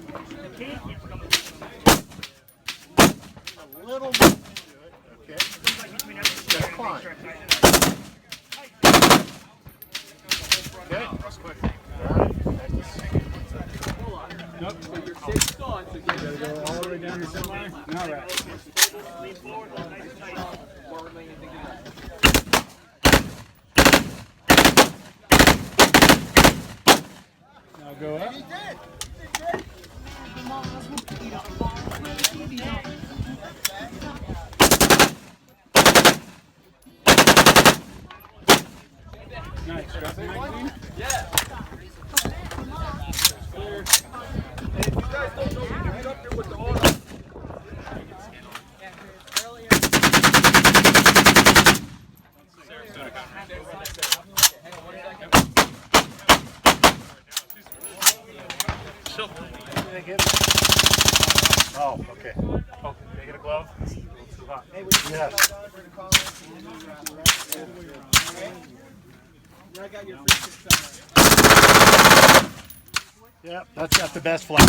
A little bit. Okay. That's fine. Okay. That's quick. All right. Nope, so you're 6 on, so you gotta go all the way down your semi. All right. Forward lean and think of that. Now go up. Nice. Drop the magazine. Yeah. Clear. Hey, if you guys don't know, when you get up here with the auto. Oh, okay. Oh, can I get a glove? Yes. Yeah, that's got the best fly.